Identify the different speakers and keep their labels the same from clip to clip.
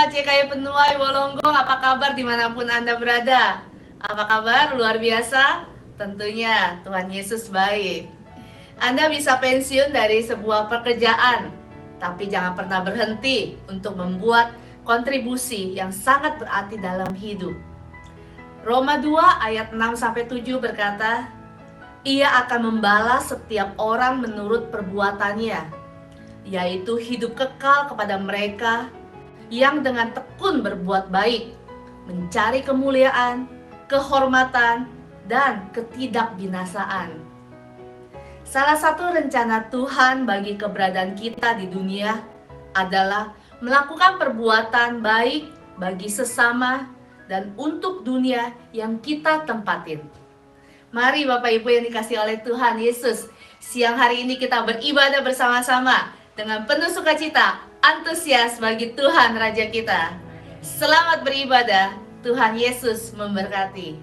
Speaker 1: Jemaat JKI Penuai Wolonggong, apa kabar dimanapun Anda berada? Apa kabar? Luar biasa? Tentunya Tuhan Yesus baik. Anda bisa pensiun dari sebuah pekerjaan, tapi jangan pernah berhenti untuk membuat kontribusi yang sangat berarti dalam hidup. Roma 2 ayat 6-7 berkata, Ia akan membalas setiap orang menurut perbuatannya, yaitu hidup kekal kepada mereka yang dengan tekun berbuat baik, mencari kemuliaan, kehormatan, dan ketidakbinasaan. Salah satu rencana Tuhan bagi keberadaan kita di dunia adalah melakukan perbuatan baik bagi sesama dan untuk dunia yang kita tempatin. Mari Bapak Ibu yang dikasihi oleh Tuhan Yesus, siang hari ini kita beribadah bersama-sama dengan penuh sukacita, antusias bagi Tuhan Raja kita. Selamat beribadah, Tuhan Yesus memberkati.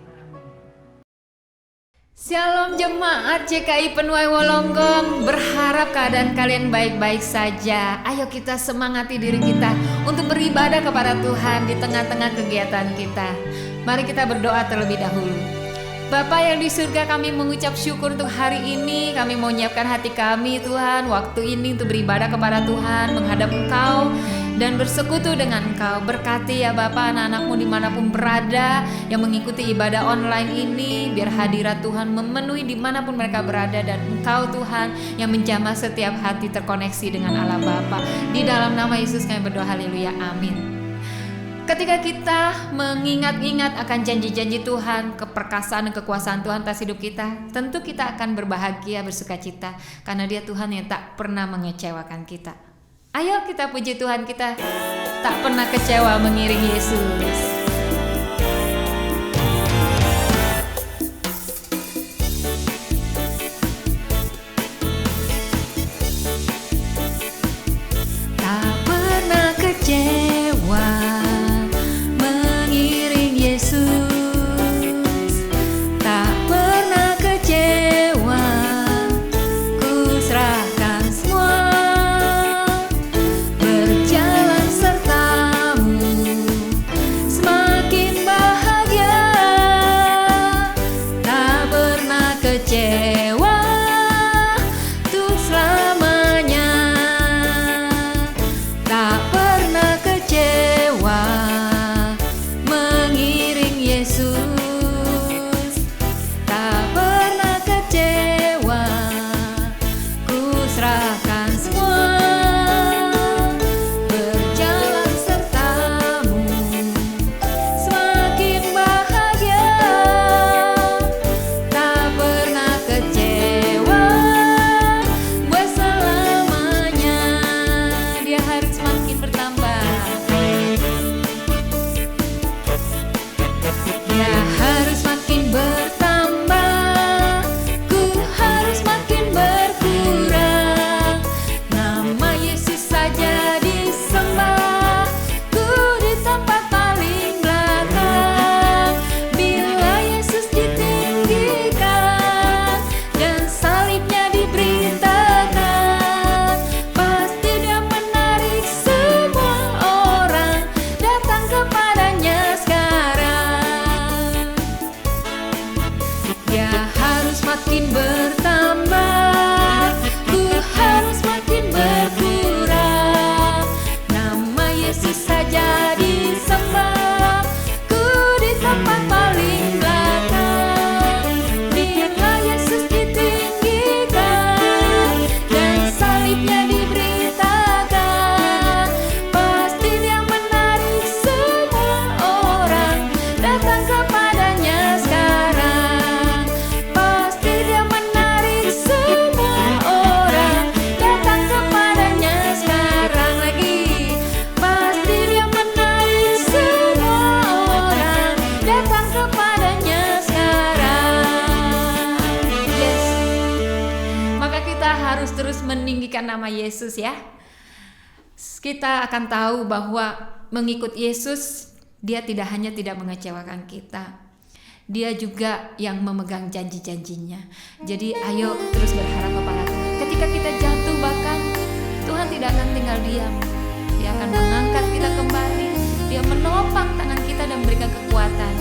Speaker 2: Shalom jemaat JKI Penuai Wolonggong, berharap keadaan kalian baik-baik saja. Ayo kita semangati diri kita untuk beribadah kepada Tuhan di tengah-tengah kegiatan kita. Mari kita berdoa terlebih dahulu. Bapa yang di surga, kami mengucap syukur untuk hari ini. Kami mau menyiapkan hati kami Tuhan, waktu ini untuk beribadah kepada Tuhan, menghadap Engkau dan bersekutu dengan Engkau. Berkati ya Bapa anak-anakmu dimanapun berada yang mengikuti ibadah online ini. Biar hadirat Tuhan memenuhi dimanapun mereka berada, dan Engkau Tuhan yang menjamah setiap hati terkoneksi dengan Allah Bapa. Di dalam nama Yesus kami berdoa, haleluya, amin. Ketika kita mengingat-ingat akan janji-janji Tuhan, keperkasaan dan kekuasaan Tuhan atas hidup kita, tentu kita akan berbahagia, bersukacita, karena Dia Tuhan yang tak pernah mengecewakan kita. Ayo kita puji Tuhan, kita tak pernah kecewa mengiringi Yesus. Tak pernah kecewa mengiring Yesus, tak pernah kecewa, ku serahkan semua, berjalan sertamu, semakin bahagia, tak pernah kecewa, tuh selamanya, tak pernah kecewa mengiring Yesus, tak pernah kecewa, ku serahkan semua, berjalan sertamu, semakin bahagia, tak pernah kecewa, buat selamanya. Dia harus semakin bertambah, Dia harus makin bertambah, ku harus makin berkurang. Nama Yesus saja disembah, ku di tempat paling belakang. Bila Yesus ditinggikan dan salibnya diberitakan, pasti Dia menarik semua orang datang kepadanya sekarang. Dia harus makin bertambah, ku harus makin berkurang. Nama Yesus saja disembah, ku di tempat paling belakang. Bila Yesus ditinggikan dan salibnya diberitakan, pasti Dia menarik semua orang datang kepadanya sekarang. Pasti Dia menarik semua orang datang kepadanya sekarang lagi. Pasti Dia menarik semua orang datang kepadanya sekarang. Yes. Maka kita harus terus meninggikan nama Yesus ya. Kita akan tahu bahwa mengikut Yesus, Dia tidak hanya tidak mengecewakan kita, Dia juga yang memegang janji-janjinya. Jadi ayo terus berharap kepada Tuhan. Ketika kita jatuh bahkan, Tuhan tidak akan tinggal diam. Dia akan mengangkat kita kembali. Dia menopang tangan kita dan memberikan kekuatan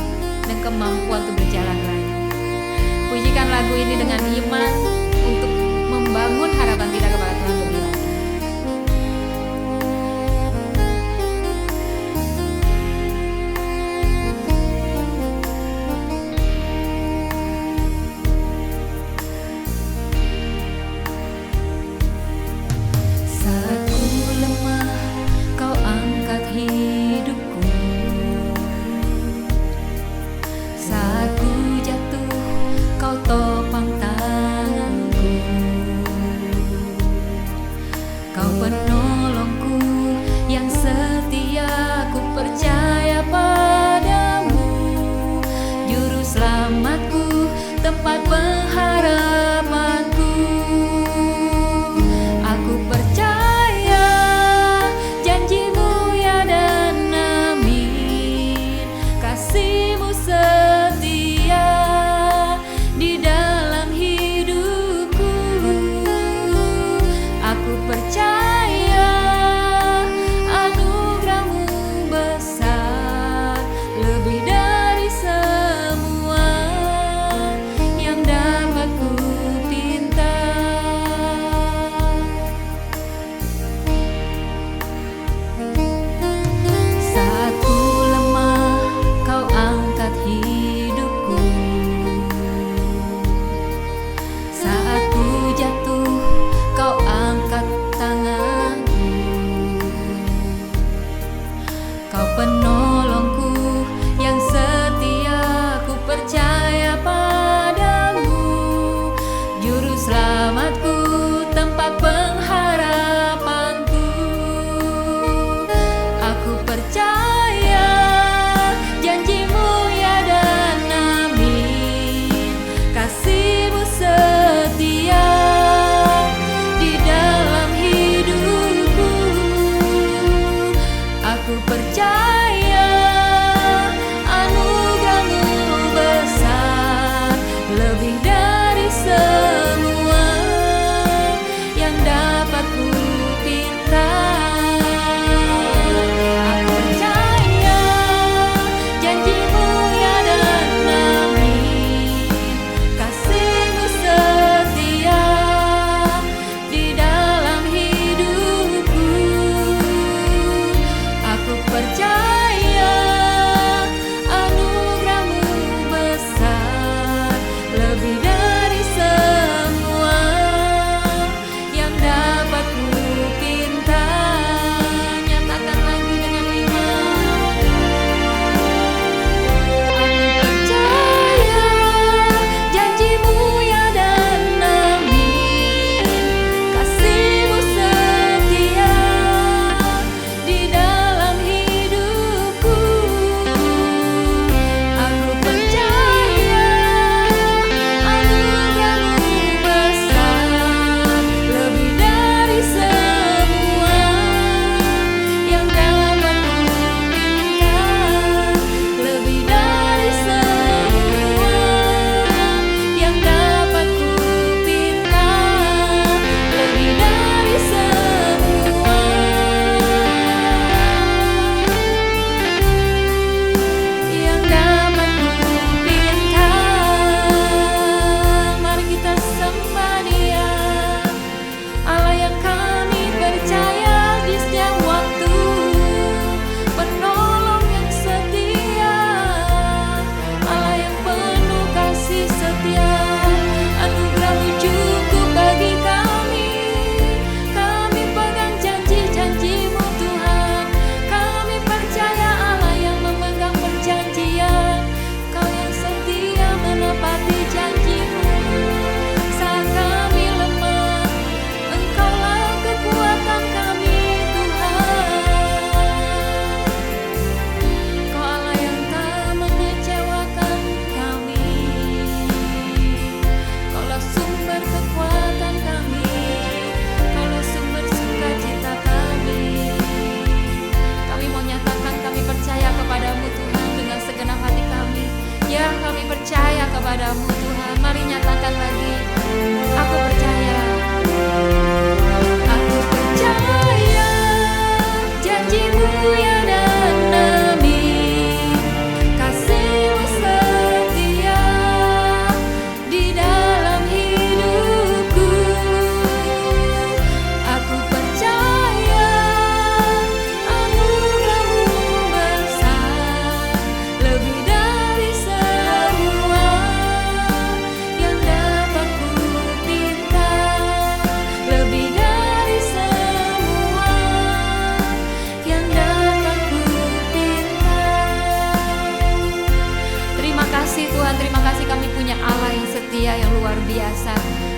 Speaker 2: dan kemampuan untuk berjalan lagi. Pujikan lagu ini dengan iman untuk membangun harapan kita kepada Tuhan lebih lagi. Saat ku lemah, kau angkat hidupku. Saat ku jatuh, kau topang tanganku. Kau penolongku yang setia, ku percaya padamu. Juru selamatku, tempat pengharapanku. Aku percaya janjimu ya dan amin. Kasihmu setia di dalam hidupku. Aku percaya anugerahmu besar, lebih dari semua yang dapat ku pinta. Saat ku lemah, kau angkat hidupku. Saat ku jatuh, kau angkat tanganku. Kau penolongku yang setia, ku percaya padamu. Juru selamatku, tempat pengharapanku. Aku percaya janjimu ya dan amin. Kasihmu setia di dalam hidupku. Aku percaya anugerahmu besar, lebih dari semua yang dapat ku pinta. Aku percaya janjimu ya dan amin. Kasihmu setia di dalam hidupku. Aku percaya anugerahmu besar, lebih dari semua yang dapat ku pinta. Nyatakan lagi dengan iman. Aku percaya janjimu ya dan amin. Kasihmu setia di dalam hidupku. Aku percaya anugerahmu besar, lebih dari semua yang dapat ku pinta. Lebih dari semua yang dapat ku pinta. Lebih dari semua yang dapat ku pinta. Mari kita sembah Dia, Allah yang kami percaya di setiap waktu, penolong yang setia, Allah yang penuh kasih setia. Anugerahmu cukup bagi kami. Kami pegang janji-janjimu Tuhan. Kami percaya Allah yang memegang perjanjian. Kau yang setia menepati janjimu. Saat kami lemah, Engkaulah kekuatan kami Tuhan. Kau Allah yang tak mengecewakan kami. Kaulah sumber kekuatan kami. Kaulah sumber sukacita kami. Kami mau nyatakan kami percaya kepadamu Tuhan dengan segenap hati kami. Ya, kami percaya kepadamu Tuhan. Mari nyatakan lagi. Aku percaya. Aku percaya janjimu ya dan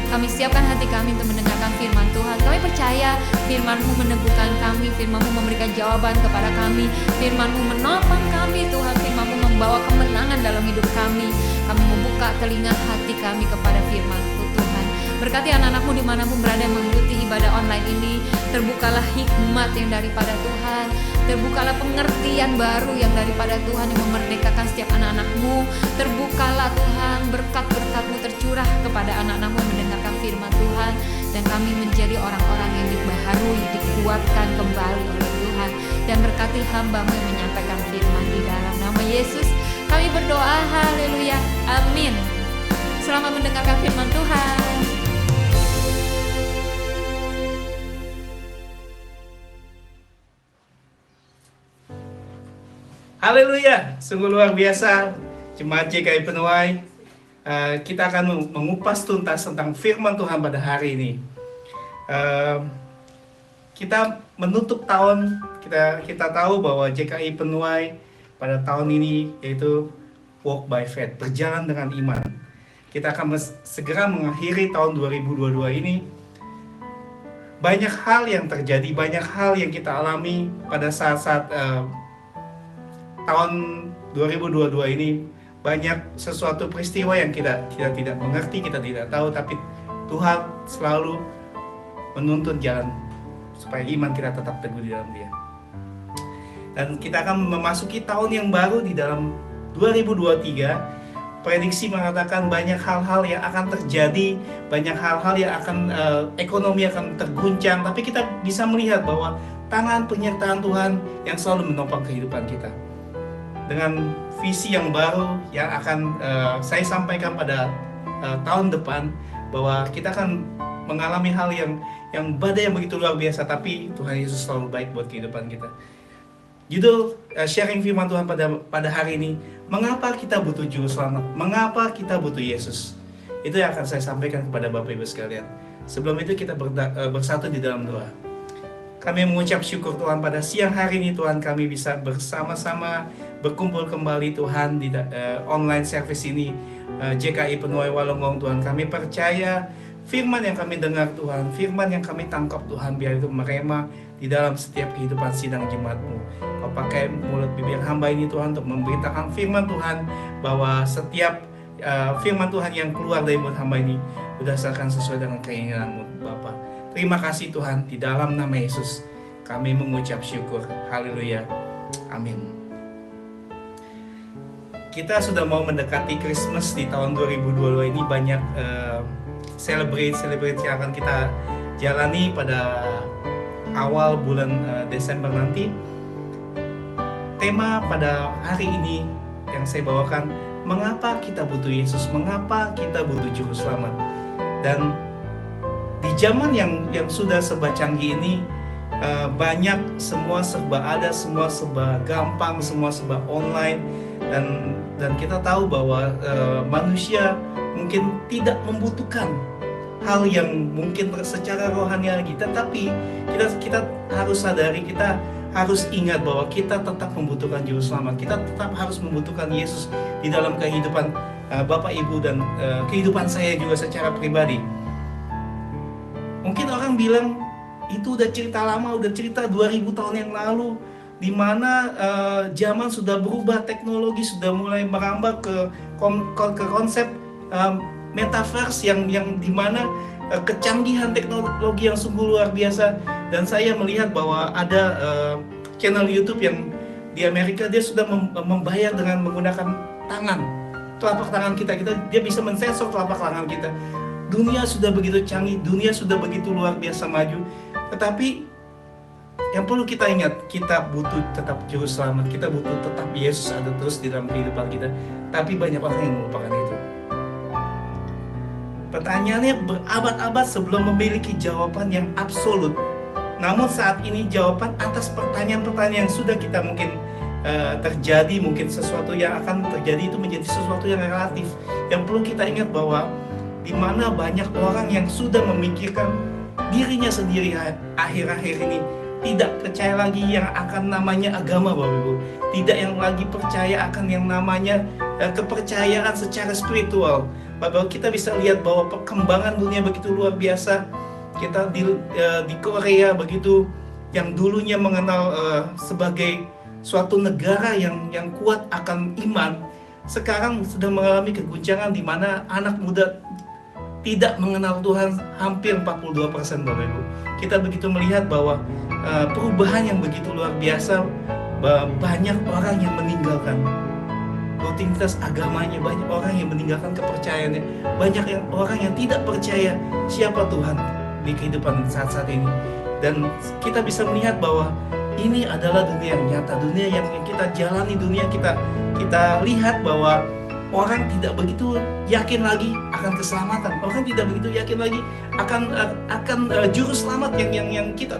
Speaker 2: Kami siapkan hati kami untuk mendengarkan firman Tuhan. Kami percaya firman-Mu meneguhkan kami, firman-Mu memberikan jawaban kepada kami, firman-Mu menopang kami Tuhan, firman-Mu membawa kemenangan dalam hidup kami. Kami membuka telinga hati kami kepada firman-Mu Tuhan. Berkati anak-anak-Mu dimanapun berada yang mengikuti ibadah online ini. Terbukalah hikmat yang daripada Tuhan, terbukalah pengertian baru yang daripada Tuhan yang memerdekakan setiap anak-anak-Mu. Terbukalah Tuhan, berkat-berkat-Mu tercurah kepada anak-anak-Mu mendengarkan firman Tuhan. Dan kami menjadi orang-orang yang dibaharui, dikuatkan kembali oleh Tuhan. Dan berkati hamba-Mu yang menyampaikan firman di dalam nama Yesus kami berdoa, haleluya, amin. Selamat mendengarkan firman Tuhan.
Speaker 3: Haleluya, sungguh luar biasa Jemaat JKI Penuai. Kita akan mengupas tuntas tentang firman Tuhan pada hari ini. Kita menutup tahun, kita tahu bahwa JKI Penuai pada tahun ini yaitu walk by faith, berjalan dengan iman. Kita akan segera mengakhiri tahun 2022 ini. Banyak hal yang terjadi, banyak hal yang kita alami pada saat-saat tahun 2022 ini. Banyak sesuatu peristiwa yang kita tidak mengerti, kita tidak tahu, tapi Tuhan selalu menuntun jalan supaya iman kita tetap teguh di dalam Dia. Dan kita akan memasuki tahun yang baru di dalam 2023. Prediksi mengatakan banyak hal-hal yang akan terjadi, banyak hal-hal yang akan ekonomi akan terguncang, tapi kita bisa melihat bahwa tangan penyertaan Tuhan yang selalu menopang kehidupan kita. Dengan visi yang baru yang akan saya sampaikan pada tahun depan, bahwa kita akan mengalami hal yang badai yang begitu luar biasa, tapi Tuhan Yesus selalu baik buat kehidupan kita. Judul sharing firman Tuhan pada hari ini, mengapa kita butuh juru selamat, mengapa kita butuh Yesus. Itu yang akan saya sampaikan kepada Bapak Ibu sekalian. Sebelum itu kita bersatu di dalam doa. Kami mengucap syukur Tuhan pada siang hari ini, Tuhan, kami bisa bersama-sama berkumpul kembali Tuhan di online service ini, JKI Penuai Walonggong. Tuhan, kami percaya firman yang kami dengar Tuhan, firman yang kami tangkap Tuhan, biar itu merema di dalam setiap kehidupan sidang jemaat-Mu. Kau pakai mulut bibir hamba ini Tuhan untuk memberitakan firman Tuhan, bahwa setiap firman Tuhan yang keluar dari mulut hamba ini berdasarkan sesuai dengan keinginan-Mu Bapa. Terima kasih Tuhan, di dalam nama Yesus kami mengucap syukur. Haleluya, amin. Kita sudah mau mendekati Christmas di tahun 2022 ini. Banyak celebrate yang akan kita jalani pada awal bulan Desember nanti. Tema pada hari ini yang saya bawakan, mengapa kita butuh Yesus, mengapa kita butuh juru selamat. Dan di zaman yang sudah serba canggih ini, banyak, semua serba ada, semua serba gampang, semua serba online, dan kita tahu bahwa manusia mungkin tidak membutuhkan hal yang mungkin secara rohani lagi, tetapi kita harus sadari, kita harus ingat bahwa kita tetap membutuhkan juru selamat, kita tetap harus membutuhkan Yesus di dalam kehidupan Bapak Ibu dan kehidupan saya juga secara pribadi. Mungkin orang bilang itu udah cerita lama, udah cerita 2000 tahun yang lalu, di mana zaman sudah berubah, teknologi sudah mulai merambah ke konsep metaverse yang di mana kecanggihan teknologi yang sungguh luar biasa. Dan saya melihat bahwa ada channel YouTube yang di Amerika, dia sudah membayar dengan menggunakan telapak tangan kita, dia bisa mensensor telapak tangan kita. Dunia sudah begitu canggih, dunia sudah begitu luar biasa maju, tetapi yang perlu kita ingat, kita butuh tetap juru selamat, kita butuh tetap Yesus ada terus di dalam kehidupan kita. Tapi banyak orang yang melupakan itu. Pertanyaannya berabad-abad sebelum memiliki jawaban yang absolut. Namun saat ini jawaban atas pertanyaan-pertanyaan yang sudah kita mungkin terjadi, mungkin sesuatu yang akan terjadi itu menjadi sesuatu yang relatif. Yang perlu kita ingat bahwa di mana banyak orang yang sudah memikirkan dirinya sendiri akhir-akhir ini, tidak percaya lagi yang akan namanya agama, Bapak Ibu. Tidak yang lagi percaya akan yang namanya kepercayaan secara spiritual. Bahwa kita bisa lihat bahwa perkembangan dunia begitu luar biasa. Kita di Korea begitu, yang dulunya mengenal sebagai suatu negara yang kuat akan iman, sekarang sedang mengalami keguncangan di mana anak muda tidak mengenal Tuhan hampir 42%, Bapak Ibu. Kita begitu melihat bahwa perubahan yang begitu luar biasa, banyak orang yang meninggalkan rutinitas agamanya, banyak orang yang meninggalkan kepercayaannya, banyak orang yang tidak percaya siapa Tuhan di kehidupan saat-saat ini. Dan kita bisa melihat bahwa ini adalah dunia yang nyata, dunia yang kita jalani, dunia kita lihat bahwa orang tidak begitu yakin lagi akan keselamatan, orang tidak begitu yakin lagi akan juru selamat yang kita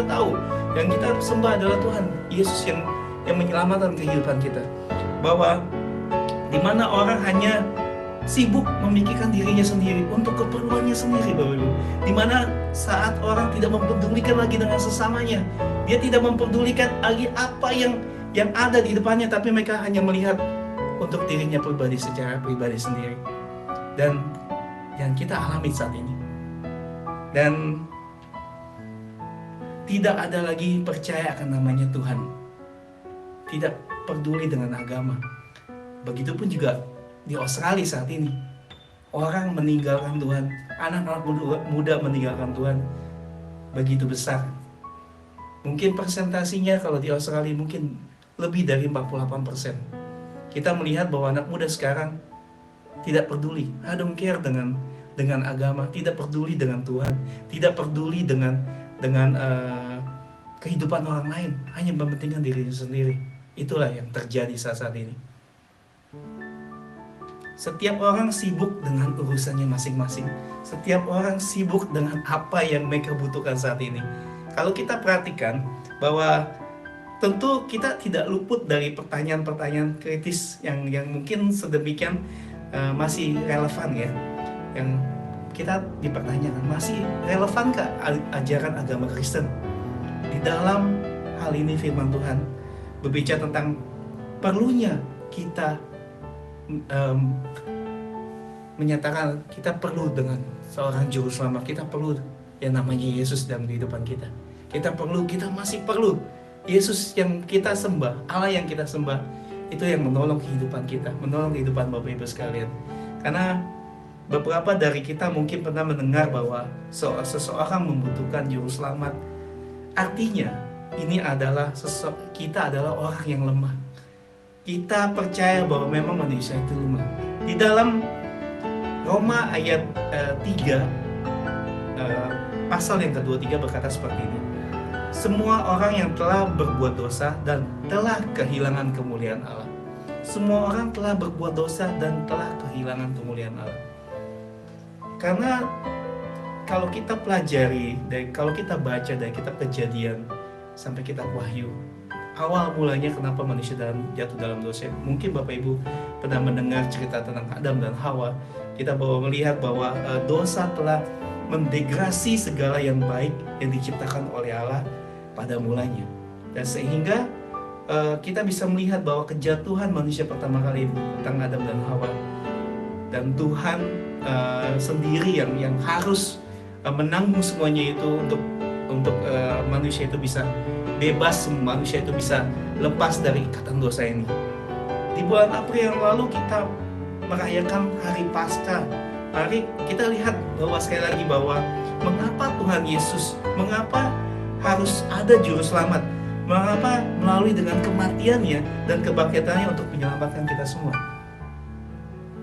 Speaker 3: tahu, yang kita sembah adalah Tuhan Yesus yang menyelamatkan kehidupan kita. Bahwa di mana orang hanya sibuk memikirkan dirinya sendiri untuk keperluannya sendiri, Bapak Ibu. Di mana saat orang tidak mempedulikan lagi dengan sesamanya, dia tidak mempedulikan lagi apa yang ada di depannya, tapi mereka hanya melihat untuk dirinya pribadi, secara pribadi sendiri. Dan yang kita alami saat ini. Dan tidak ada lagi percaya akan namanya Tuhan. Tidak peduli dengan agama. Begitupun juga di Australia saat ini. Orang meninggalkan Tuhan, anak-anak muda meninggalkan Tuhan begitu besar. Mungkin persentasinya kalau di Australia mungkin lebih dari 48%. Kita melihat bahwa anak muda sekarang tidak peduli, I don't care dengan agama, tidak peduli dengan Tuhan, tidak peduli dengan kehidupan orang lain, hanya mementingkan dirinya sendiri. Itulah yang terjadi saat ini. Setiap orang sibuk dengan urusannya masing-masing. Setiap orang sibuk dengan apa yang mereka butuhkan saat ini. Kalau kita perhatikan bahwa tentu kita tidak luput dari pertanyaan-pertanyaan kritis yang mungkin sedemikian masih relevan ya. Yang kita dipertanyakan, masih relevankah ajaran agama Kristen? Di dalam hal ini firman Tuhan berbicara tentang perlunya kita menyatakan kita perlu dengan seorang juru selamat, kita perlu yang namanya Yesus dalam kehidupan kita. Kita masih perlu Yesus yang kita sembah, Allah yang kita sembah, itu yang menolong kehidupan kita, menolong kehidupan Bapak Ibu sekalian. Karena beberapa dari kita mungkin pernah mendengar bahwa seseorang membutuhkan juru selamat. Artinya ini adalah kita adalah orang yang lemah. Kita percaya bahwa memang manusia itu lemah. Di dalam Roma ayat 3 pasal yang kedua-3 berkata seperti ini. Semua orang yang telah berbuat dosa dan telah kehilangan kemuliaan Allah. Semua orang telah berbuat dosa dan telah kehilangan kemuliaan Allah. Karena kalau kita pelajari, kalau kita baca dari kitab Kejadian sampai kitab Wahyu, awal mulanya kenapa manusia jatuh dalam dosa. Mungkin Bapak Ibu pernah mendengar cerita tentang Adam dan Hawa. Kita melihat bahwa dosa telah mendegrasi segala yang baik yang diciptakan oleh Allah pada mulanya. Dan sehingga kita bisa melihat bahwa kejatuhan manusia pertama kali tentang Adam dan Hawa. Dan Tuhan sendiri yang harus menanggung semuanya itu untuk manusia itu bisa bebas, manusia itu bisa lepas dari ikatan dosa ini. Di bulan April yang lalu kita merayakan hari Paskah. Mari kita lihat bahwa sekali lagi bahwa mengapa Tuhan Yesus, mengapa harus ada juru selamat, mengapa melalui dengan kematiannya dan kebangkitannya untuk menyelamatkan kita semua.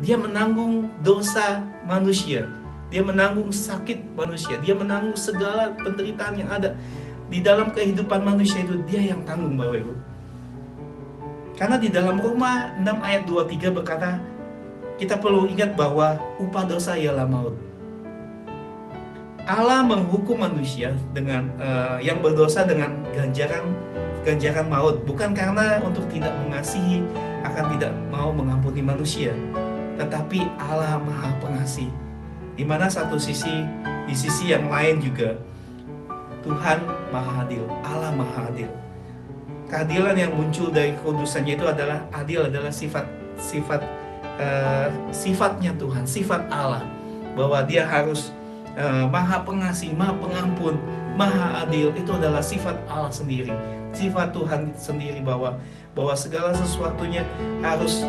Speaker 3: Dia menanggung dosa manusia, dia menanggung sakit manusia, dia menanggung segala penderitaan yang ada di dalam kehidupan manusia itu, dia yang tanggung, Bapak Ibu. Karena di dalam Roma 6 ayat 23 berkata, kita perlu ingat bahwa upah dosa ialah maut. Allah menghukum manusia dengan yang berdosa dengan ganjaran maut, bukan karena untuk tidak mengasihi, akan tidak mau mengampuni manusia, tetapi Allah Maha Pengasih. Di mana di sisi yang lain juga Tuhan Maha Adil, Allah Maha Adil. Keadilan yang muncul dari kudusannya itu adalah adil, adalah sifat sifatnya Tuhan, sifat Allah, bahwa Dia harus Maha Pengasih, Maha Pengampun, Maha Adil. Itu adalah sifat Allah sendiri, sifat Tuhan sendiri, bahwa segala sesuatunya harus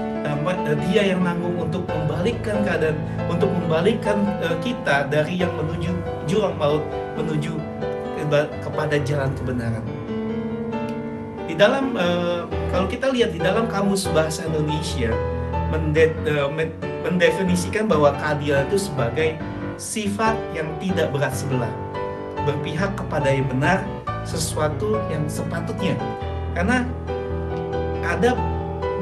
Speaker 3: Dia yang nanggung untuk membalikkan keadaan, untuk membalikkan kita dari yang menuju jurang maut menuju kepada jalan kebenaran. Di dalam kalau kita lihat di dalam Kamus Bahasa Indonesia mendefinisikan bahwa keadilan itu sebagai sifat yang tidak berat sebelah, berpihak kepada yang benar, sesuatu yang sepatutnya. Karena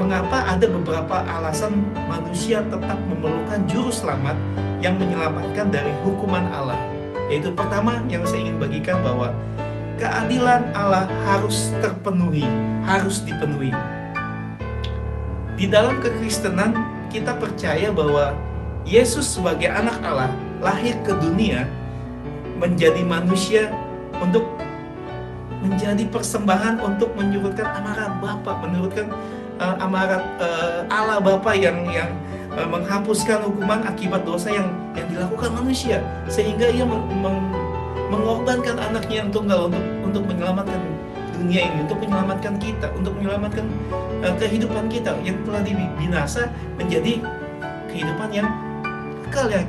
Speaker 3: mengapa ada beberapa alasan manusia tetap memerlukan juru selamat yang menyelamatkan dari hukuman Allah. Yaitu pertama yang saya ingin bagikan, bahwa keadilan Allah harus terpenuhi, harus dipenuhi. Di dalam kekristenan kita percaya bahwa Yesus sebagai anak Allah lahir ke dunia menjadi manusia untuk menjadi persembahan untuk menyurutkan amarah Bapa, menurutkan amarah Allah Bapa yang menghapuskan hukuman akibat dosa yang dilakukan manusia, sehingga Ia mengorbankan anaknya yang tunggal untuk menyelamatkan dunia ini, untuk menyelamatkan kita, untuk menyelamatkan kehidupan kita yang telah dibinasa menjadi kehidupan yang kekal yang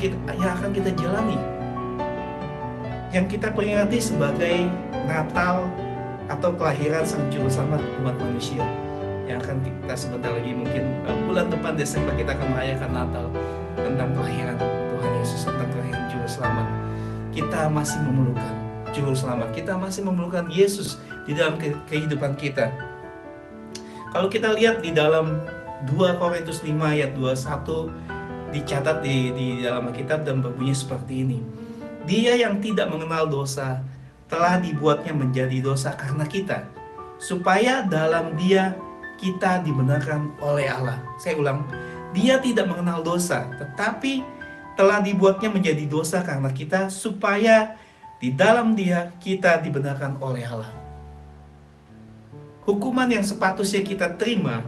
Speaker 3: akan kita jalani, yang kita peringati sebagai Natal atau kelahiran Sang Juru Selamat umat manusia, yang akan kita sebentar lagi, mungkin bulan depan Desember kita akan merayakan Natal, tentang kelahiran Tuhan Yesus, tentang kelahiran Juru Selamat. Kita masih memerlukan Juru Selamat, kita masih memerlukan Yesus di dalam kehidupan kita. Kalau kita lihat di dalam 2 Korintus 5 ayat 21, dicatat di dalam Alkitab dan berbunyi seperti ini: Dia yang tidak mengenal dosa telah dibuatnya menjadi dosa karena kita, supaya dalam Dia kita dibenarkan oleh Allah. Saya ulang, Dia tidak mengenal dosa, tetapi telah dibuatnya menjadi dosa karena kita, supaya di dalam Dia kita dibenarkan oleh Allah. Hukuman yang sepatutnya kita terima,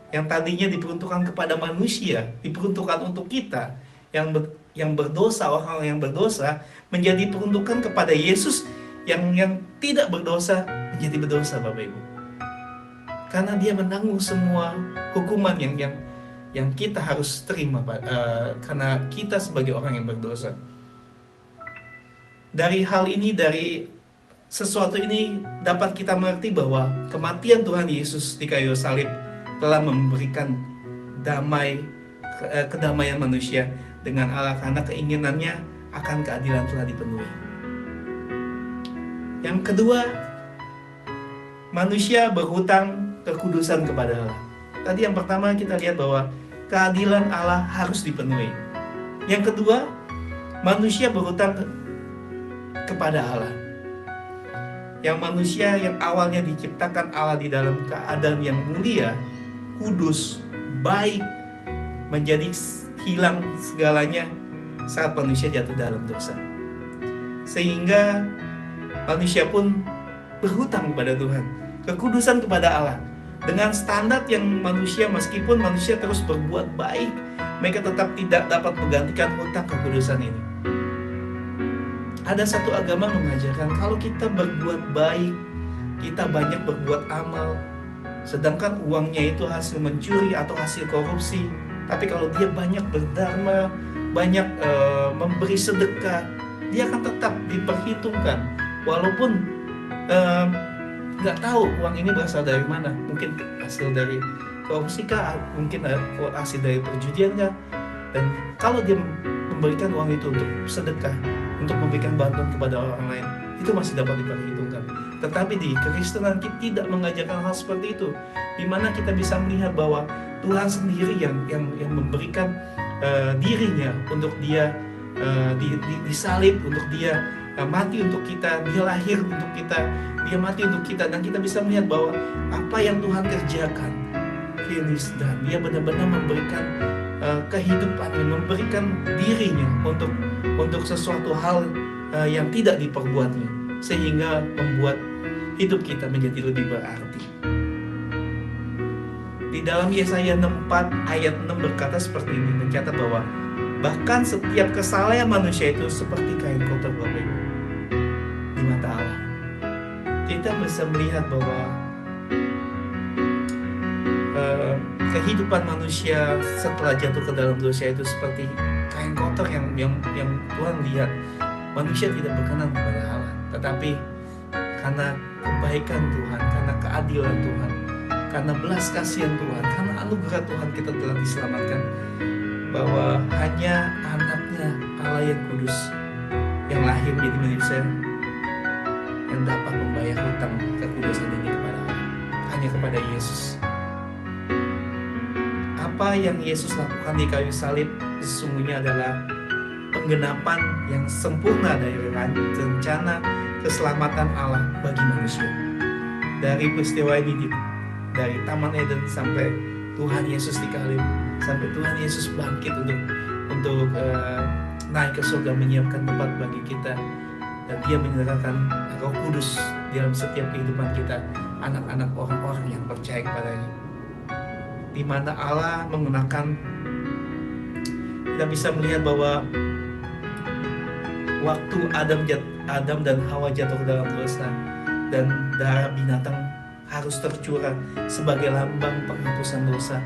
Speaker 3: yang tadinya diperuntukkan kepada manusia, diperuntukkan untuk kita yang berdosa, orang yang berdosa, menjadi peruntukan kepada Yesus yang tidak berdosa, menjadi berdosa, Bapak Ibu. Karena Dia menanggung semua hukuman yang kita harus terima, karena kita sebagai orang yang berdosa. Dari hal ini, dari sesuatu ini dapat kita mengerti bahwa kematian Tuhan Yesus di kayu salib telah memberikan kedamaian manusia dengan Allah, karena keinginannya akan keadilan telah dipenuhi. Yang kedua, manusia berhutang kekudusan kepada Allah. Tadi yang pertama kita lihat bahwa keadilan Allah harus dipenuhi. Yang kedua, manusia berhutang kepada Allah. Yang manusia yang awalnya diciptakan Allah di dalam keadaan yang mulia, kudus, baik, menjadi hilang segalanya saat manusia jatuh dalam dosa. Sehingga manusia pun berhutang kepada Tuhan, kekudusan kepada Allah. Dengan standar yang manusia, meskipun manusia terus berbuat baik, mereka tetap tidak dapat menggantikan hutang kekudusan ini. Ada satu agama mengajarkan kalau kita berbuat baik, kita banyak berbuat amal, sedangkan uangnya itu hasil mencuri atau hasil korupsi, tapi kalau dia banyak berdharma, banyak memberi sedekah, dia akan tetap diperhitungkan, walaupun nggak tahu uang ini berasal dari mana, mungkin hasil dari korupsi kah, mungkin hasil dari perjudian kah. Dan kalau dia memberikan uang itu untuk sedekah, untuk memberikan bantuan kepada orang lain, itu masih dapat diperhitungkan. Tetapi di kekristenan kita tidak mengajarkan hal seperti itu, di mana kita bisa melihat bahwa Tuhan sendiri yang memberikan dirinya untuk Dia disalib, untuk Dia mati untuk kita, Dia lahir untuk kita, Dia mati untuk kita, dan kita bisa melihat bahwa apa yang Tuhan kerjakan finish, dan Dia benar-benar memberikan kehidupannya, memberikan dirinya untuk sesuatu hal yang tidak diperbuatnya, sehingga membuat hidup kita menjadi lebih berarti. Di dalam Yesaya 64 ayat 6 berkata seperti ini, mencatat bahwa bahkan setiap kesalahan manusia itu seperti kain kotor Bapak Ibu di mata Allah. Kita bisa melihat bahwa kehidupan manusia setelah jatuh ke dalam dosa itu seperti kain kotor yang Tuhan lihat. Manusia tidak berkenan kepada Allah, tetapi karena kebaikan Tuhan, karena keadilan Tuhan, karena belas kasihan Tuhan, karena anugerah Tuhan, kita telah diselamatkan. Bahwa hanya anaknya Allah yang kudus, yang lahir menjadi manusia, yang dapat membayar hutang kekudusan ini kepada Allah, hanya kepada Yesus. Apa yang Yesus lakukan di kayu salib sesungguhnya adalah penggenapan yang sempurna dari rencana keselamatan Allah bagi manusia. Dari peristiwa ini, dari Taman Eden sampai Tuhan Yesus dikalib, sampai Tuhan Yesus bangkit untuk naik ke surga, menyiapkan tempat bagi kita, dan Dia menyerahkan Roh Kudus dalam setiap kehidupan kita, anak-anak orang-orang yang percaya kepadanya. Di mana Allah mengenakan, kita bisa melihat bahwa waktu Adam dan Hawa jatuh ke dalam dosa, dan darah binatang harus tercurah sebagai lambang penghapusan dosa.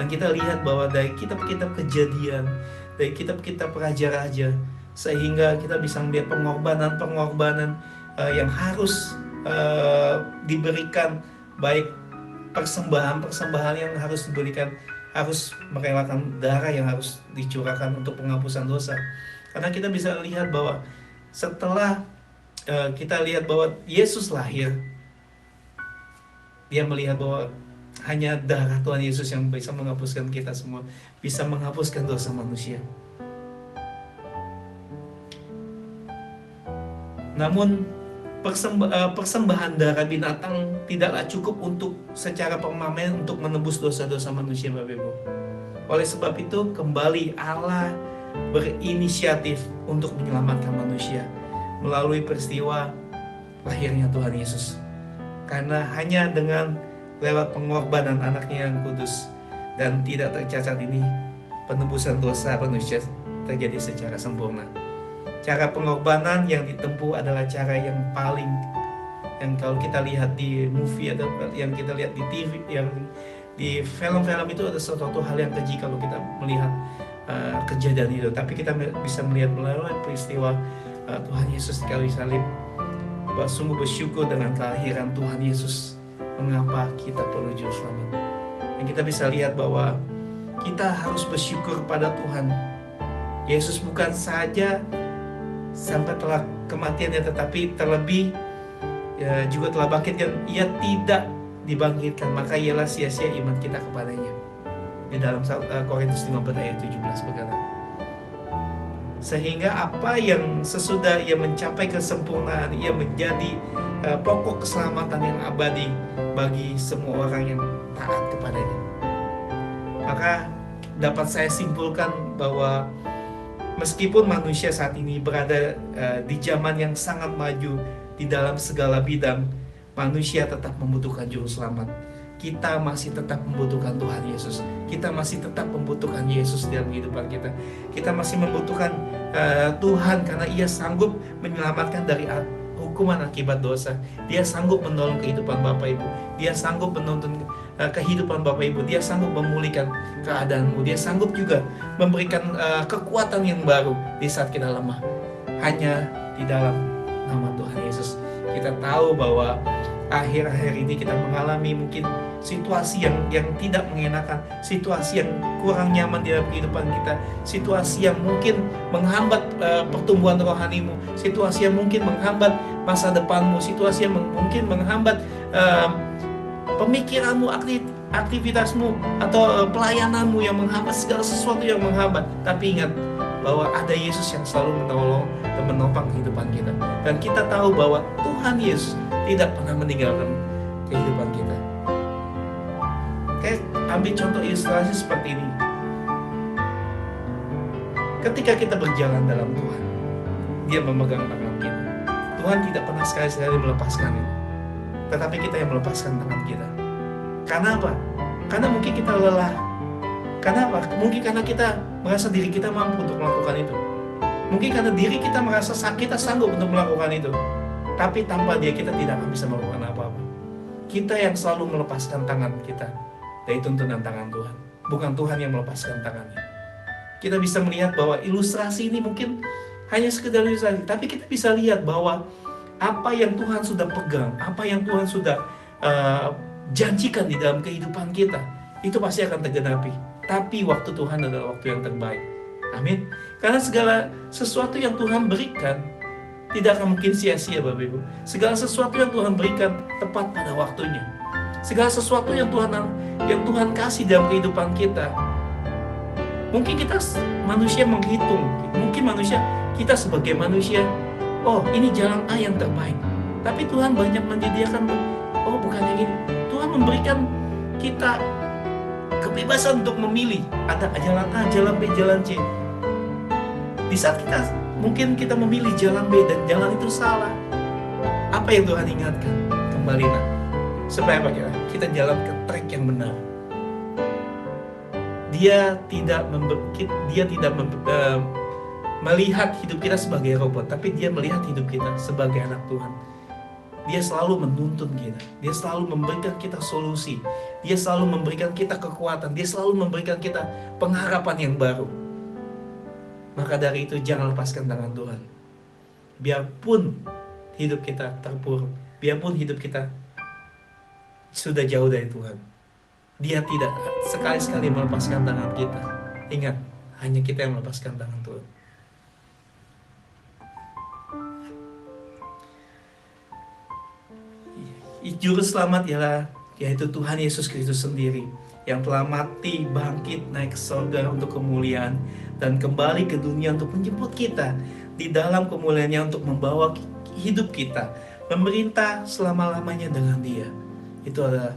Speaker 3: Dan kita lihat bahwa dari kitab-kitab Kejadian, dari kitab-kitab Raja-Raja, sehingga kita bisa melihat pengorbanan yang harus diberikan, baik persembahan yang harus diberikan, harus merelakan darah yang harus dicurahkan untuk penghapusan dosa. Karena kita bisa lihat bahwa setelah kita lihat bahwa Yesus lahir, Dia melihat bahwa hanya darah Tuhan Yesus yang bisa menghapuskan kita semua, bisa menghapuskan dosa manusia. Namun persembahan darah binatang tidaklah cukup untuk secara permanen untuk menebus dosa-dosa manusia, Bapak Ibu. Oleh sebab itu kembali Allah berinisiatif untuk menyelamatkan manusia melalui peristiwa lahirnya Tuhan Yesus. Karena hanya dengan lewat pengorbanan anaknya yang kudus dan tidak tercacat ini, penebusan dosa manusia terjadi secara sempurna. Cara pengorbanan yang ditempuh adalah cara yang kalau kita lihat di movie atau yang kita lihat di TV, yang di film-film itu ada suatu hal yang keji kalau kita melihat kejadian itu. Tapi kita bisa melihat melalui peristiwa Tuhan Yesus di kayu salib, bahwa sungguh bersyukur dengan kelahiran Tuhan Yesus, mengapa kita perlu juru selamat. Dan kita bisa lihat bahwa kita harus bersyukur pada Tuhan. Yesus bukan saja sampai telah kematiannya, tetapi terlebih juga telah bangkit, dan Ia tidak dibangkitkan, maka ialah sia-sia iman kita kepadanya. Di dalam Korintus 15 ayat 17 berkata, sehingga apa yang sesudah Ia mencapai kesempurnaan, Ia menjadi pokok keselamatan yang abadi bagi semua orang yang taat kepadanya. Maka dapat saya simpulkan bahwa meskipun manusia saat ini berada di zaman yang sangat maju di dalam segala bidang, manusia tetap membutuhkan juru selamat. Kita masih tetap membutuhkan Tuhan Yesus. Kita masih tetap membutuhkan Yesus dalam kehidupan kita. Kita masih membutuhkan Tuhan karena Ia sanggup menyelamatkan dari hukuman akibat dosa. Dia sanggup menolong kehidupan Bapak Ibu. Dia sanggup menuntun kehidupan Bapak Ibu. Dia sanggup memulihkan keadaanmu. Dia sanggup juga memberikan kekuatan yang baru di saat kita lemah. Hanya di dalam nama Tuhan Yesus. Kita tahu bahwa akhir-akhir ini kita mengalami mungkin situasi yang tidak mengenakan, situasi yang kurang nyaman di dalam kehidupan kita, situasi yang mungkin menghambat pertumbuhan rohanimu, situasi yang mungkin menghambat masa depanmu, situasi yang mungkin menghambat pemikiranmu, aktivitasmu, atau pelayananmu, yang menghambat segala sesuatu yang menghambat. Tapi ingat bahwa ada Yesus yang selalu menolong dan menopang kehidupan kita. Dan kita tahu bahwa Tuhan Yesus tidak pernah meninggalkan kehidupan kita. Oke, ambil contoh ilustrasi seperti ini. Ketika kita berjalan dalam Tuhan, Dia memegang tangan kita. Tuhan tidak pernah sekali-sekali melepaskan itu, tetapi kita yang melepaskan tangan kita. Karena apa? Karena mungkin kita lelah. Karena apa? Mungkin karena kita merasa diri kita mampu untuk melakukan itu. Mungkin karena diri kita merasa kita sanggup untuk melakukan itu. Tapi tanpa dia kita tidak akan bisa melakukan apa-apa. Kita yang selalu melepaskan tangan kita dari tuntunan tangan Tuhan. Bukan Tuhan yang melepaskan tangannya. Kita bisa melihat bahwa ilustrasi ini mungkin hanya sekedar ilustrasi. Tapi kita bisa lihat bahwa apa yang Tuhan sudah pegang, apa yang Tuhan sudah janjikan di dalam kehidupan kita, itu pasti akan tergenapi. Tapi waktu Tuhan adalah waktu yang terbaik. Amin. Karena segala sesuatu yang Tuhan berikan tidak akan mungkin sia-sia, Bapak Ibu. Segala sesuatu yang Tuhan berikan tepat pada waktunya. Segala sesuatu yang Tuhan kasih dalam kehidupan kita. Mungkin kita manusia menghitung, mungkin kita sebagai manusia, oh ini jalan A yang terbaik. Tapi Tuhan banyak menyediakan, oh bukan yang ini. Tuhan memberikan kita kebebasan untuk memilih. Ada jalan A, jalan B, jalan C. Di saat mungkin kita memilih jalan B dan jalan itu salah, apa yang Tuhan ingatkan? Kembali nak, supaya apa kita jalan ke track yang benar. Dia tidak melihat hidup kita sebagai robot, tapi dia melihat hidup kita sebagai anak Tuhan. Dia selalu menuntun kita, dia selalu memberikan kita solusi, dia selalu memberikan kita kekuatan, dia selalu memberikan kita pengharapan yang baru. Maka dari itu jangan lepaskan tangan Tuhan. Biarpun hidup kita terpuruk, biarpun hidup kita sudah jauh dari Tuhan, dia tidak sekali-sekali melepaskan tangan kita. Ingat, hanya kita yang melepaskan tangan Tuhan. Juru selamat ialah yaitu Tuhan Yesus Kristus sendiri, yang telah mati, bangkit, naik ke surga untuk kemuliaan, dan kembali ke dunia untuk menjemput kita di dalam kemuliaannya, untuk membawa hidup kita memerintah selama-lamanya dengan Dia. Itu adalah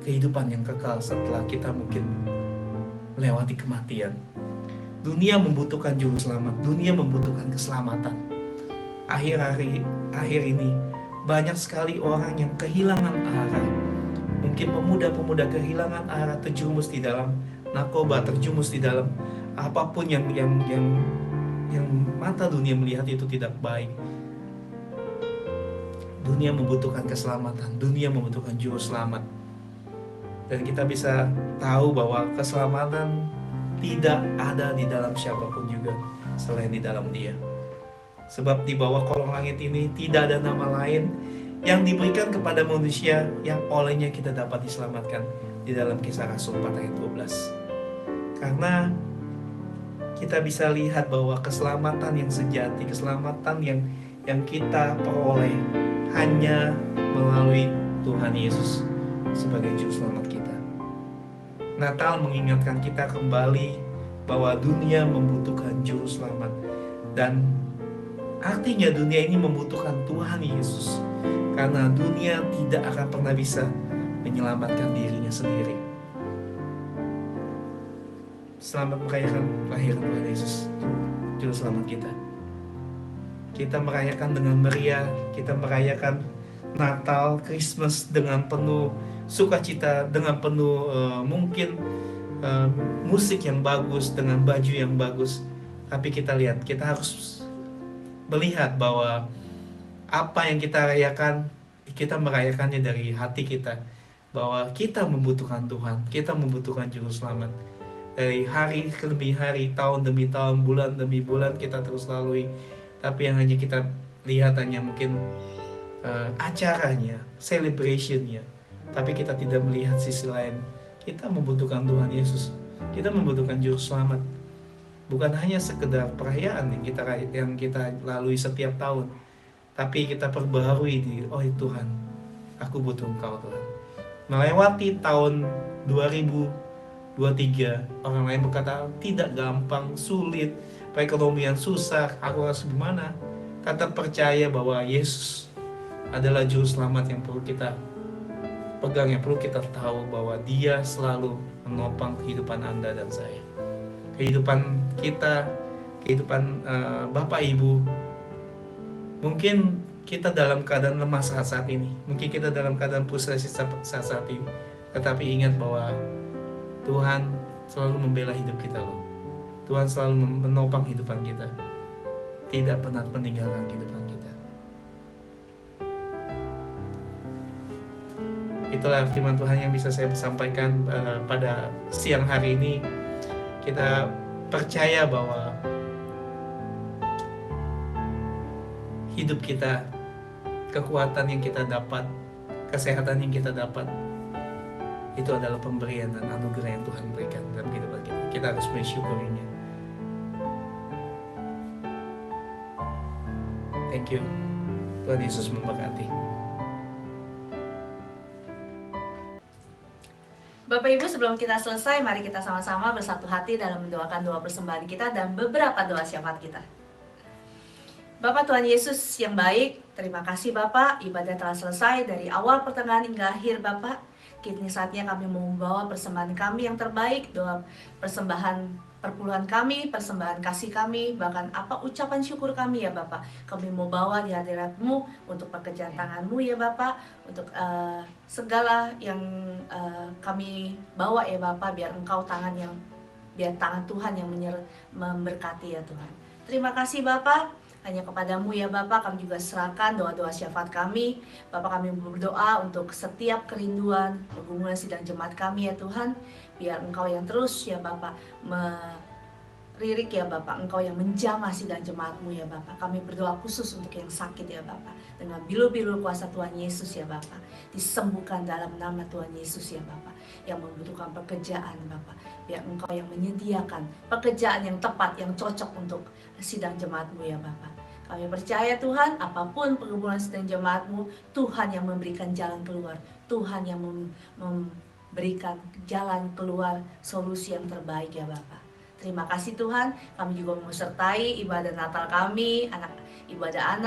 Speaker 3: kehidupan yang kekal setelah kita mungkin melewati kematian. Dunia membutuhkan juru selamat, dunia membutuhkan keselamatan. Akhir ini banyak sekali orang yang kehilangan arah. Mungkin pemuda-pemuda kehilangan arah, terjumus di dalam narkoba, terjumus di dalam apapun yang mata dunia melihat itu tidak baik. Dunia membutuhkan keselamatan, dunia membutuhkan juru selamat. Dan kita bisa tahu bahwa keselamatan tidak ada di dalam siapapun juga selain di dalam Dia. Sebab di bawah kolong langit ini tidak ada nama lain yang diberikan kepada manusia yang olehnya kita dapat diselamatkan, di dalam Kisah Rasul 4 ayat 12. Karena kita bisa lihat bahwa keselamatan yang sejati, keselamatan yang kita peroleh hanya melalui Tuhan Yesus sebagai juru selamat kita. Natal mengingatkan kita kembali bahwa dunia membutuhkan juru selamat, dan artinya dunia ini membutuhkan Tuhan Yesus, karena dunia tidak akan pernah bisa menyelamatkan dirinya sendiri. Selamat merayakan kelahiran Tuhan Yesus, juru selamat kita. Kita merayakan dengan meriah, kita merayakan Natal, Christmas dengan penuh sukacita, dengan penuh mungkin musik yang bagus, dengan baju yang bagus. Tapi kita lihat, kita harus melihat bahwa apa yang kita rayakan, kita merayakannya dari hati kita, bahwa kita membutuhkan Tuhan, kita membutuhkan juru selamat. Dari hari ke demi hari, tahun demi tahun, bulan demi bulan kita terus lalui. Tapi yang hanya kita lihat hanya mungkin acaranya, celebrationnya. Tapi kita tidak melihat sisi lain. Kita membutuhkan Tuhan Yesus, kita membutuhkan juru selamat. Bukan hanya sekedar perayaan yang kita lalui setiap tahun, tapi kita perbaharui di, oh Tuhan, aku butuh Engkau Tuhan. Melewati tahun 2023, orang lain berkata tidak gampang, sulit, perekonomian susah, aku harus gimana? Tetap percaya bahwa Yesus adalah juru selamat yang perlu kita pegang, yang perlu kita tahu bahwa Dia selalu menopang kehidupan Anda dan saya. Kehidupan kita, kehidupan Bapak Ibu. Mungkin kita dalam keadaan lemah saat ini, mungkin kita dalam keadaan frustasi saat ini. Tetapi ingat bahwa Tuhan selalu membela hidup kita loh. Tuhan selalu menopang kehidupan kita, tidak pernah meninggalkan kehidupan kita. Itulah firman Tuhan yang bisa saya sampaikan pada siang hari ini. Kita percaya bahwa hidup kita, kekuatan yang kita dapat, kesehatan yang kita dapat, itu adalah pemberian dan anugerah yang Tuhan berikan dalam kehidupan kita. Kita harus mensyukurinya. Thank you. Tuhan Yesus memberkati.
Speaker 1: Bapak Ibu, sebelum kita selesai, mari kita sama-sama bersatu hati dalam mendoakan doa persembahan kita dan beberapa doa syafaat kita. Bapak Tuhan Yesus yang baik, terima kasih Bapak, ibadah telah selesai dari awal pertengahan hingga akhir Bapak. Kini saatnya kami membawa persembahan kami yang terbaik, doa persembahan perpuluhan kami, persembahan kasih kami, bahkan apa ucapan syukur kami ya Bapak. Kami mau bawa di hadirat-Mu untuk pekerjaan tangan-Mu ya Bapak, untuk segala yang kami bawa ya Bapak, biar tangan Tuhan yang memberkati ya Tuhan. Terima kasih Bapak. Hanya kepadamu ya Bapak, kami juga serahkan doa-doa syafaat kami. Bapak, kami berdoa untuk setiap kerinduan, pergumulan sidang jemaat kami ya Tuhan. Biar Engkau yang terus ya Bapak melirik ya Bapak, Engkau yang menjamah sidang jemaat-Mu ya Bapak. Kami berdoa khusus untuk yang sakit ya Bapak. Dengan bilu-bilu kuasa Tuhan Yesus ya Bapak, disembuhkan dalam nama Tuhan Yesus ya Bapak. Yang membutuhkan pekerjaan Bapak, biar Engkau yang menyediakan pekerjaan yang tepat, yang cocok untuk sidang jemaat-Mu ya Bapak. Kami percaya Tuhan, apapun pergumulan sidang jemaat-Mu, Tuhan yang memberikan jalan keluar, Tuhan yang memberikan jalan keluar, solusi yang terbaik ya Bapak. Terima kasih Tuhan, kami juga menyertai ibadah Natal kami, ibadah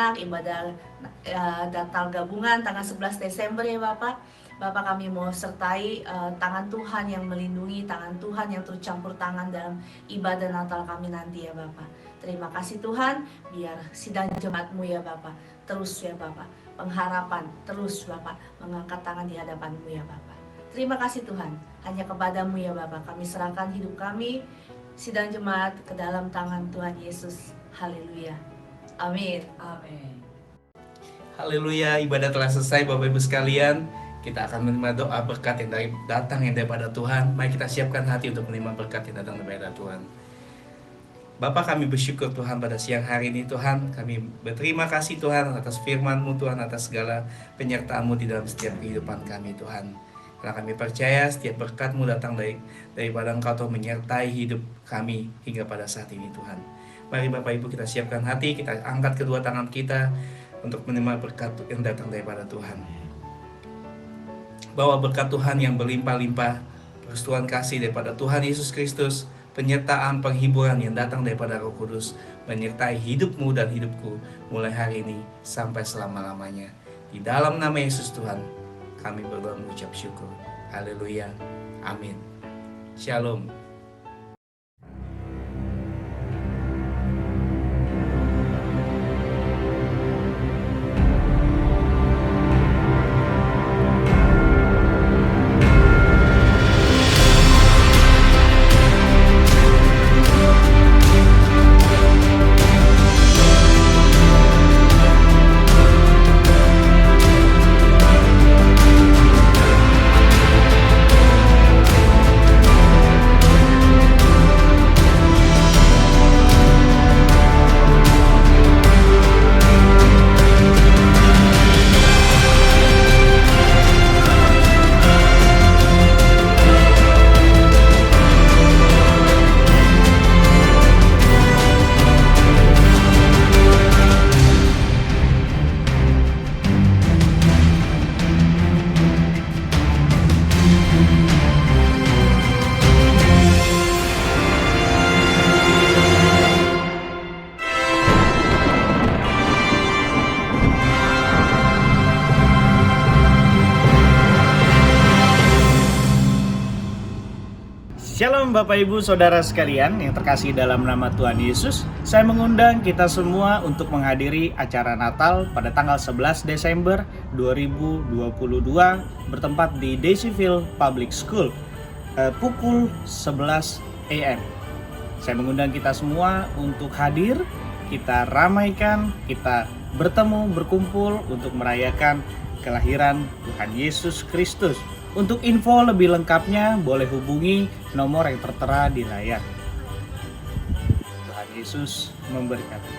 Speaker 1: Natal gabungan tanggal 11 Desember ya Bapak. Bapak, kami mau sertai tangan Tuhan yang melindungi, tangan Tuhan yang tercampur tangan dalam ibadah Natal kami nanti ya Bapak. Terima kasih Tuhan, biar sidang jemaat-Mu ya Bapak, terus ya Bapak, pengharapan terus Bapak, mengangkat tangan di hadapan-Mu ya Bapak. Terima kasih Tuhan, hanya kepadamu ya Bapak, kami serahkan hidup kami, sidang jemaat ke dalam tangan Tuhan Yesus. Haleluya. Amin.
Speaker 2: Amin.
Speaker 3: Haleluya, ibadah telah selesai Bapak Ibu sekalian. Kita akan menerima doa berkat yang datang daripada Tuhan. Mari kita siapkan hati untuk menerima berkat yang datang daripada Tuhan. Bapa, kami bersyukur Tuhan pada siang hari ini Tuhan. Kami berterima kasih Tuhan atas firman-Mu Tuhan, atas segala penyertaan-Mu di dalam setiap kehidupan kami Tuhan. Karena kami percaya setiap berkat-Mu datang daripada Engkau Tuhan, menyertai hidup kami hingga pada saat ini Tuhan. Mari Bapak Ibu kita siapkan hati, kita angkat kedua tangan kita untuk menerima berkat yang datang daripada Tuhan. Bawa berkat Tuhan yang berlimpah-limpah, persetujuan kasih daripada Tuhan Yesus Kristus, penyertaan penghiburan yang datang daripada Roh Kudus, menyertai hidupmu dan hidupku mulai hari ini sampai selama-lamanya. Di dalam nama Yesus Tuhan, kami berdoa mengucap syukur. Haleluya. Amin. Shalom.
Speaker 4: Shalom Bapak Ibu Saudara sekalian yang terkasih dalam nama Tuhan Yesus. Saya mengundang kita semua untuk menghadiri acara Natal pada tanggal 11 Desember 2022 bertempat di Daisyville Public School pukul 11 AM. Saya mengundang kita semua untuk hadir, kita ramaikan, kita bertemu, berkumpul untuk merayakan kelahiran Tuhan Yesus Kristus. Untuk info lebih lengkapnya boleh hubungi nomor yang tertera di layar. Tuhan Yesus memberkati.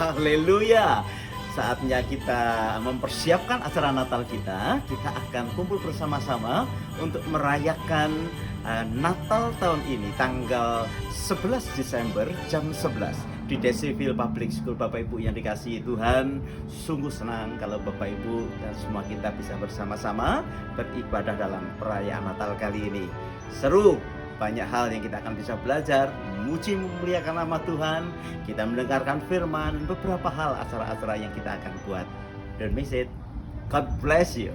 Speaker 5: Haleluya. Saatnya kita mempersiapkan acara Natal kita. Kita akan kumpul bersama-sama untuk merayakan Natal tahun ini tanggal 11 Desember jam 11 di Daisyville Public School. Bapak Ibu yang dikasihi Tuhan, sungguh senang kalau Bapak Ibu dan semua kita bisa bersama-sama beribadah dalam perayaan Natal kali ini. Seru, banyak hal yang kita akan bisa belajar, memuji memuliakan nama Tuhan, kita mendengarkan firman, beberapa hal acara-acara yang kita akan buat. Don't miss it. God bless you.